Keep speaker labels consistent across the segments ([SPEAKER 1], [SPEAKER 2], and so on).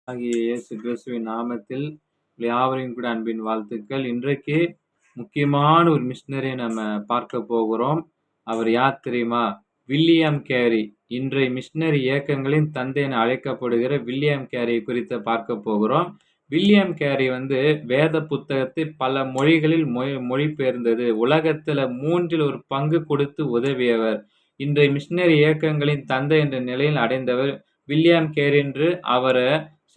[SPEAKER 1] ஆகிய இயேசு கிறிஸ்துவின் நாமத்தில் யாவரையும் கூட அன்பின் வாழ்த்துக்கள். இன்றைக்கு முக்கியமான ஒரு மிஷனரியை நம்ம பார்க்க போகிறோம். அவர் யார் தெரியுமா? William carry. இன்றைய மிஷனரி இயக்கங்களின் தந்தை என அழைக்கப்படுகிற வில்லியம் கேரி குறித்து பார்க்க போகிறோம். வில்லியம் கேரி வேத புத்தகத்தை பல மொழிகளில் மொழிபெயர்ந்தது. உலகத்துல 1/3 பங்கு கொடுத்து உதவியவர். இன்றைய மிஷனரி இயக்கங்களின் தந்தை என்ற நிலையில் அடைந்தவர் வில்லியம் கேரி என்று அவர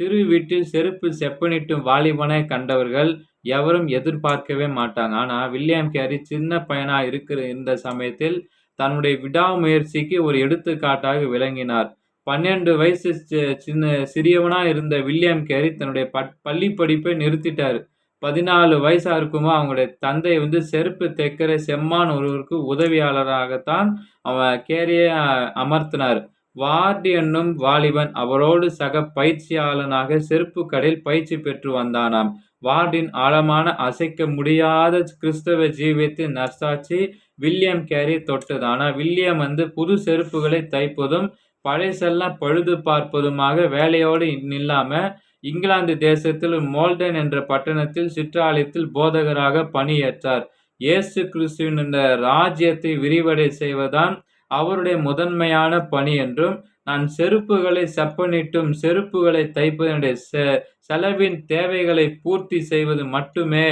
[SPEAKER 1] சிறு வீட்டில் செருப்பு செப்பனிட்டும் வாலிபனாய் கண்டவர்கள் எவரும் எதிர்பார்க்கவே மாட்டாங்க. ஆனா வில்லியம் கேரி சின்ன பையனா இந்த சமயத்தில் தன்னுடைய விடாமுயற்சிக்கு ஒரு எடுத்துக்காட்டாக விளங்கினார். 12 வயசு சிறியவனா இருந்த வில்லியம் கேரி தன்னுடைய பள்ளி படிப்பை நிறுத்திட்டாரு. 14 வயசா இருக்குமோ அவங்களுடைய தந்தை செருப்பு தைக்கிற செம்மான் ஒருவருக்கு உதவியாளராகத்தான் அவன் கேரிய அமர்த்தினார். வார்டு என்னும் வாலிபன் அவரோடு சக பயிற்சியாளனாக செருப்பு கடையில் பயிற்சி பெற்று வந்தானாம். வார்டின் ஆழமான அசைக்க முடியாத கிறிஸ்தவ ஜீவியத்தின் நற்சாட்சி வில்லியம் கேரி தொட்டது. ஆனா வில்லியம் புது செருப்புகளை தைப்பதும் பழைசெல்லாம் பழுது பார்ப்பதுமாக வேலையோடு நில்லாம இங்கிலாந்து தேசத்தில் மோல்டன் என்ற பட்டணத்தில் சிற்றாலயத்தில் போதகராக பணியேற்றார். இயேசு கிறிஸ்துவின் இந்த ராஜ்யத்தை விரிவடை செய்வதுதான் அவருடைய முதன்மையான பணி என்றும், நான் செருப்புகளை செப்பனிட்டும் செருப்புகளை தைப்பதனுடைய செலவின் தேவைகளை பூர்த்தி செய்வது மட்டுமே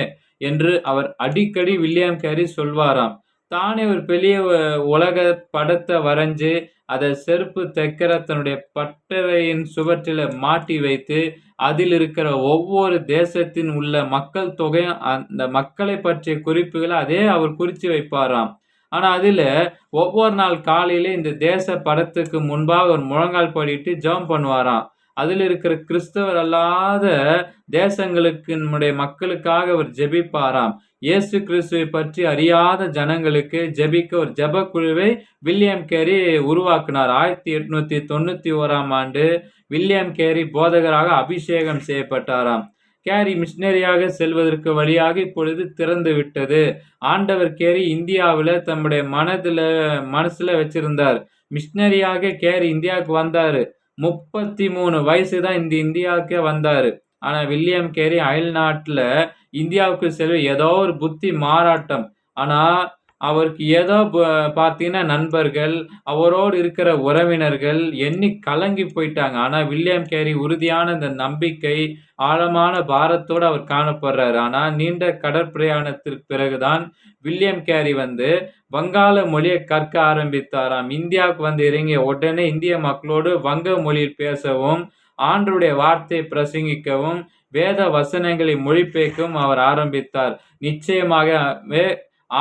[SPEAKER 1] என்று அவர் அடிக்கடி வில்லியம் கேரி சொல்வாராம். தானே ஒரு பெரிய உலக படத்தை வரைஞ்சு அதை செருப்பு தைக்கிற தன்னுடைய பட்டறையின் சுவற்றில மாட்டி வைத்து அதில் இருக்கிற ஒவ்வொரு தேசத்தின் உள்ள மக்கள் தொகையும் அந்த மக்களை பற்றிய குறிப்புகளை அதே அவர் குறிச்சு வைப்பாராம். ஆனா அதில ஒவ்வொரு நாள் காலையில இந்த தேச படத்துக்கு முன்பாக ஒரு முழங்கால் படிட்டு ஜெபம் பண்ணுவாராம். அதில் இருக்கிற கிறிஸ்தவர் அல்லாத தேசங்களுக்கு நம்முடைய மக்களுக்காக அவர் ஜெபிப்பாராம். இயேசு கிறிஸ்துவை பற்றி அறியாத ஜனங்களுக்கு ஜெபிக்க ஒரு ஜெப குழுவை வில்லியம் கேரி உருவாக்கினார். 1891ஆம் ஆண்டு வில்லியம் கேரி போதகராக அபிஷேகம் செய்யப்பட்டாராம். கேரி மிஷனரியாக செல்வதற்கு வழியாக இப்பொழுது திறந்து விட்டது. ஆண்டவர் கேரி இந்தியாவில் தம்முடைய மனசுல வச்சிருந்தார். மிஷனரியாக கேரி இந்தியாவுக்கு வந்தாரு. 33 வயசு தான் இந்தியாவுக்கே வந்தாரு. ஆனா வில்லியம் கேரி அயல் நாட்டுல இந்தியாவுக்கு செல்வ ஏதோ ஒரு புத்தி மாறாட்டம். ஆனா அவருக்கு ஏதோ பார்த்தீங்கன்னா நண்பர்கள், அவரோடு இருக்கிற உறவினர்கள் எண்ணி கலங்கி போயிட்டாங்க. ஆனா வில்லியம் கேரி உறுதியான இந்த நம்பிக்கை, ஆழமான பாரத்தோடு அவர் காணப்படுறாரு. ஆனா நீண்ட கடற்பிரயாணத்திற்கு பிறகுதான் வில்லியம் கேரி வங்காள மொழியை கற்க ஆரம்பித்தாராம். இந்தியாவுக்கு இறங்கிய உடனே இந்திய மக்களோடு வங்க மொழியில் பேசவும், ஆண்டவருடைய வார்த்தையை பிரசங்கிக்கவும், வேத வசனங்களை மொழிபெயர்க்கவும் அவர் ஆரம்பித்தார். நிச்சயமாகவே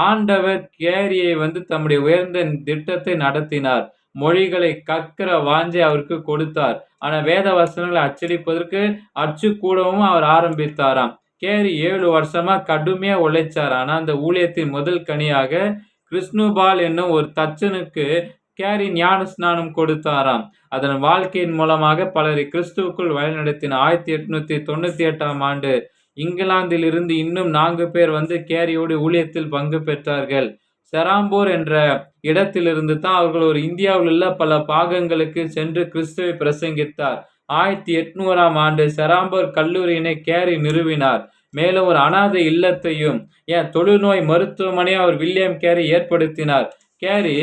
[SPEAKER 1] ஆண்டவர் கேரியை தம்முடைய உயர்ந்த திட்டத்தை நடத்தினார். மொழிகளை கற்கிற வாஞ்சை அவருக்கு கொடுத்தார். ஆனா வேத வசனங்களை அச்சடிப்பதற்கு அச்சுக்கூடவும் அவர் ஆரம்பித்தாராம். கேரி 7 வருஷமா கடுமையா உழைச்சார். ஆனா அந்த ஊழியத்தின் முதல் கனியாக கிருஷ்ணுபால் என்னும் ஒரு தச்சனுக்கு கேரி ஞான ஸ்நானம் கொடுத்தாராம். அதன் வாழ்க்கையின் மூலமாக பலரை கிறிஸ்துவுக்குள் வழிநடத்தினார். 1898ஆம் ஆண்டு இங்கிலாந்தில் இருந்து இன்னும் 4 பேர் கேரியோடு ஊழியத்தில் பங்கு பெற்றார்கள். செராம்பூர் என்ற இடத்திலிருந்து தான் அவர்கள் ஒரு இந்தியாவில் உள்ள பல பாகங்களுக்கு சென்று கிறிஸ்துவை பிரசங்கித்தார். 1800ஆம் ஆண்டு செராம்பூர் கல்லூரியினை கேரி நிறுவினார். மேலும் ஒரு அனாதை இல்லத்தையும் தொழுநோய் மருத்துவமனையை அவர் வில்லியம் கேரி ஏற்படுத்தினார். கேரி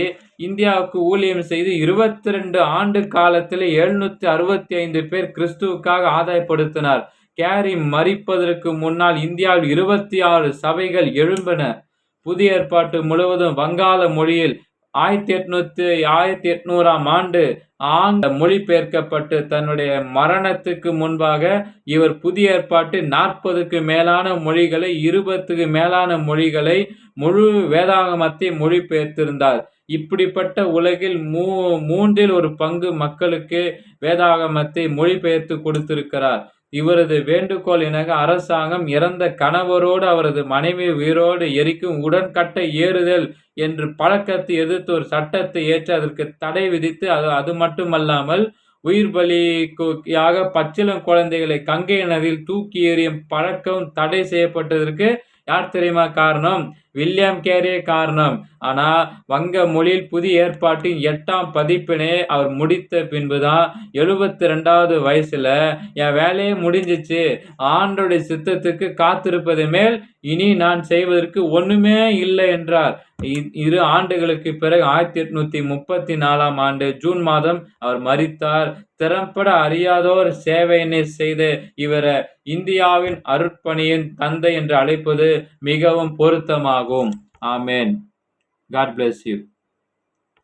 [SPEAKER 1] இந்தியாவுக்கு ஊழியம் செய்து 22 ஆண்டு காலத்தில் 765 பேர் கிறிஸ்துவுக்காக ஆதாயப்படுத்தினார். கேரி மரிப்பதற்கு முன்னால் இந்தியாவில் 26 சபைகள் எழும்பின. புதிய ஏற்பாட்டு முழுவதும் வங்காள மொழியில் 1800ஆம் ஆண்டு மொழிபெயர்க்கப்பட்டு தன்னுடைய மரணத்துக்கு முன்பாக இவர் புதிய ஏற்பாட்டு 40க்கு மேலான மொழிகளை 20க்கு மேலான மொழிகளை முழு வேதாகமத்தை மொழிபெயர்த்திருந்தார். இப்படிப்பட்ட உலகில் 1/3 பங்கு மக்களுக்கு வேதாகமத்தை மொழிபெயர்த்து கொடுத்திருக்கிறார். இவரது வேண்டுகோள் என அரசாங்கம் இறந்த கணவரோடு அவரது மனைவி உயிரோடு எரிக்கும் உடன்கட்டை ஏறுதல் என்று பழக்கத்தை எதிர்த்து ஒரு சட்டத்தை ஏற்று அதற்கு தடை விதித்து அது மட்டுமல்லாமல் உயிர் பலியாக பச்சிளம் குழந்தைகளை கங்கை நதியில் தூக்கி எறியும் பழக்கம் தடை செய்யப்பட்டதற்கு யார் தெரியுமா காரணம்? வில்லியம் கேரியே காரணம். ஆனா வங்க மொழியில் புதிய ஏற்பாட்டின் 8ஆம் பதிப்பினை அவர் முடித்த பின்புதான் 72வது வயசுல என் வேலையே முடிஞ்சிச்சு, ஆண்டவருடைய சித்தத்துக்கு காத்திருப்பது மேல் இனி நான் செய்வதற்கு ஒண்ணுமே இல்லை என்றார். 2 ஆண்டுகளுக்கு பிறகு 1834ஆம் ஆண்டு ஜூன் மாதம் அவர் மரித்தார். திறம்பட அறியாதோர் சேவையினை செய்த இவரை இந்தியாவின் அருட்பணியின் தந்தை என்று அழைப்பது மிகவும் பொருத்தமாகும். ஆமென். God bless you.